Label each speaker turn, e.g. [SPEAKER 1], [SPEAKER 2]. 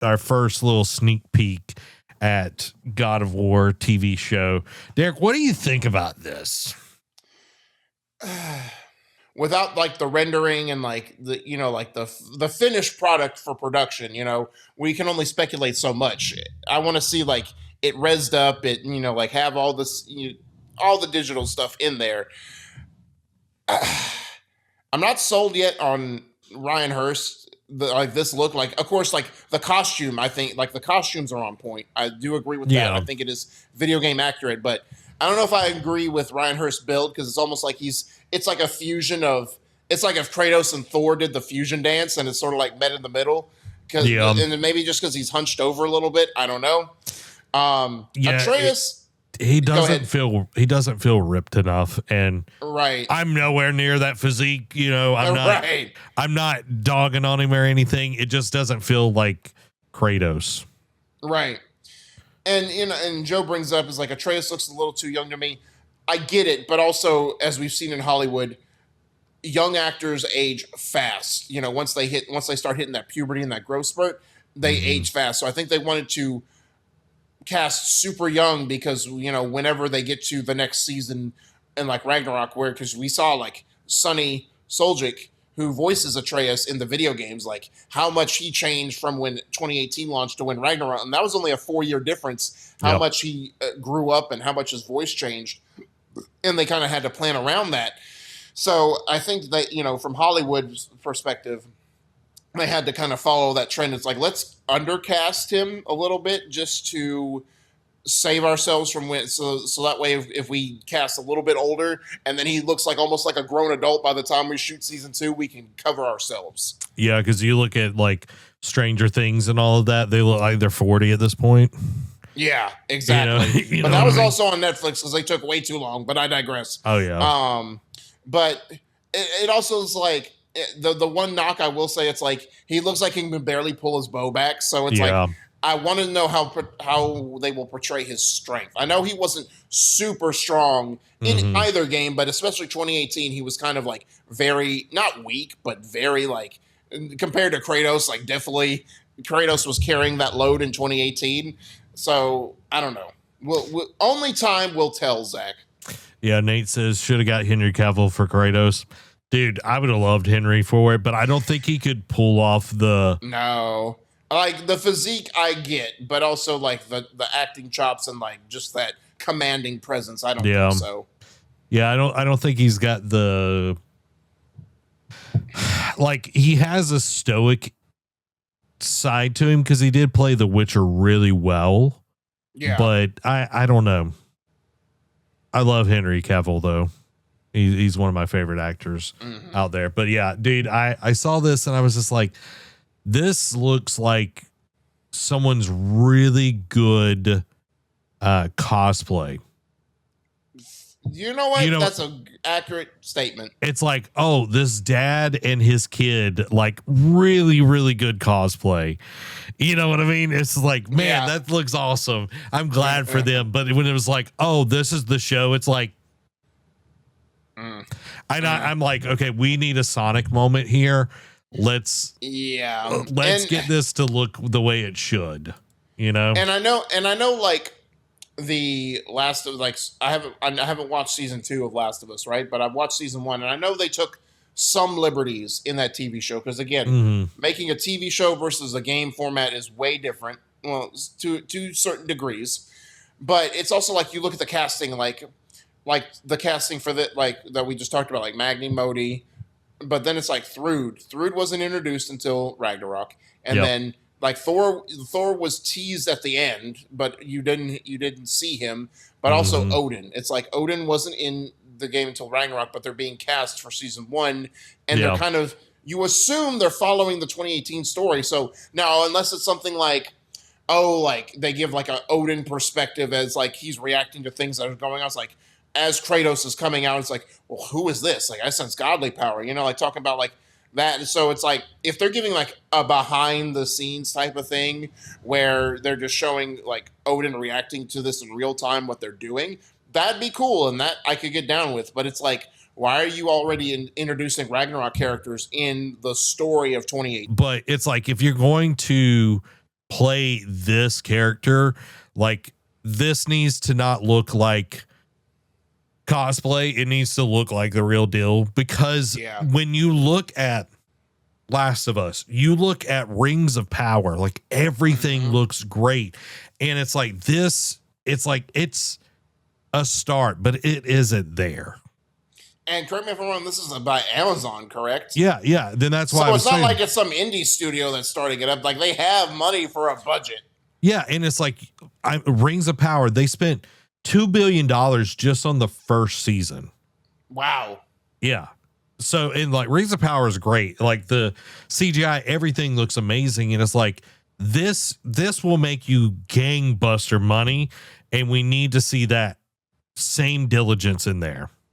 [SPEAKER 1] our first little sneak peek at God of War TV show. Derek, what do you think about this?
[SPEAKER 2] Without like the rendering and like the like the finished product for production, we can only speculate so much. I want to see like it rezzed up, it like have all this all the digital stuff in there. I'm not sold yet on Ryan Hurst. This look, like, of course, like the costume, I think like the costumes are on point. I do agree with that. I think it is video game accurate, but I don't know if I agree with Ryan Hurst's build, because it's almost like it's like a fusion of, it's like if Kratos and Thor did the fusion dance and it's sort of like met in the middle. And maybe just because he's hunched over a little bit. I don't know. Atreus,
[SPEAKER 1] he doesn't feel ripped enough, and
[SPEAKER 2] right.
[SPEAKER 1] I'm nowhere near that physique. I'm not dogging on him or anything. It just doesn't feel like Kratos.
[SPEAKER 2] Right. And and Joe brings up is like Atreus looks a little too young to me. I get it, but also, as we've seen in Hollywood, young actors age fast. Once they start hitting that puberty and that growth spurt, they age fast. So I think they wanted to cast super young because whenever they get to the next season in like Ragnarok, because we saw like Sonny Soljic, who voices Atreus in the video games, like how much he changed from when 2018 launched to when Ragnarok, and that was only a 4-year difference. How much he grew up and how much his voice changed, and they kind of had to plan around that. So I think that from Hollywood's perspective, they had to kind of follow that trend. It's like, let's undercast him a little bit just to save ourselves from when, so that way if we cast a little bit older and then he looks like almost like a grown adult by the time we shoot season 2, we can cover ourselves.
[SPEAKER 1] Yeah, because you look at like Stranger Things and all of that, they look like they're 40 at this point.
[SPEAKER 2] Yeah, exactly. But that was also on Netflix because they took way too long, but I digress.
[SPEAKER 1] Oh yeah.
[SPEAKER 2] But it also is like, the one knock I will say, it's like he looks like he can barely pull his bow back. So it's like, I want to know how they will portray his strength. I know he wasn't super strong in either game, but especially 2018, he was kind of like very, not weak, but very like, compared to Kratos, like definitely Kratos was carrying that load in 2018. So I don't know. Only time will tell, Zach.
[SPEAKER 1] Yeah, Nate says should have got Henry Cavill for Kratos. Dude, I would have loved Henry for it, but I don't think he could pull off the...
[SPEAKER 2] No. Like, the physique I get, but also, like, the acting chops and, like, just that commanding presence. I don't think so.
[SPEAKER 1] Yeah, I don't think he's got the... Like, he has a stoic side to him because he did play The Witcher really well.
[SPEAKER 2] Yeah.
[SPEAKER 1] But I don't know. I love Henry Cavill, though. He's one of my favorite actors out there. But yeah, dude, I saw this and I was just like, this looks like someone's really good cosplay.
[SPEAKER 2] You know what? That's an accurate statement.
[SPEAKER 1] It's like, oh, this dad and his kid, like really, really good cosplay. You know what I mean? It's like, man, that looks awesome. I'm glad for them. But when it was like, oh, this is the show, it's like, I'm like, okay, we need a Sonic moment here. Let's get this to look the way it should, And
[SPEAKER 2] I know, like the Last of, like, I haven't watched season 2 of Last of Us, right? But I've watched season 1, and I know they took some liberties in that TV show because again, making a TV show versus a game format is way different. Well, to certain degrees, but it's also like you look at the casting, like the casting for that we just talked about, like Magni Modi, but then it's like Thrud. Thrud wasn't introduced until Ragnarok, and then like Thor was teased at the end, but you didn't see him. But also Odin. It's like Odin wasn't in the game until Ragnarok, but they're being cast for season 1, and they're kind of, you assume they're following the 2018 story. So now, unless it's something like, like they give like a Odin perspective as like he's reacting to things that are going on. It's like, as Kratos is coming out, it's like, well, who is this? Like, I sense godly power, like talking about like that. So it's like, if they're giving like a behind the scenes type of thing where they're just showing like Odin reacting to this in real time, what they're doing, that'd be cool. And that I could get down with. But it's like, why are you already introducing Ragnarok characters in the story of 2018?
[SPEAKER 1] But it's like, if you're going to play this character, like this needs to not look like cosplay. It needs to look like the real deal, because when you look at Last of Us, you look at Rings of Power, like everything looks great. And it's like this, it's like it's a start, but it isn't there.
[SPEAKER 2] And correct me if I'm wrong, this is by Amazon, correct?
[SPEAKER 1] Yeah. Then that's why.
[SPEAKER 2] So it's not like it's some indie studio that's starting it up. Like they have money for a budget.
[SPEAKER 1] Yeah. And it's like Rings of Power, they spent $2 billion just on the first season.
[SPEAKER 2] Wow.
[SPEAKER 1] Yeah. So, and like Rings of Power is great. Like the CGI, everything looks amazing. And it's like, this will make you gangbuster money. And we need to see that same diligence in there.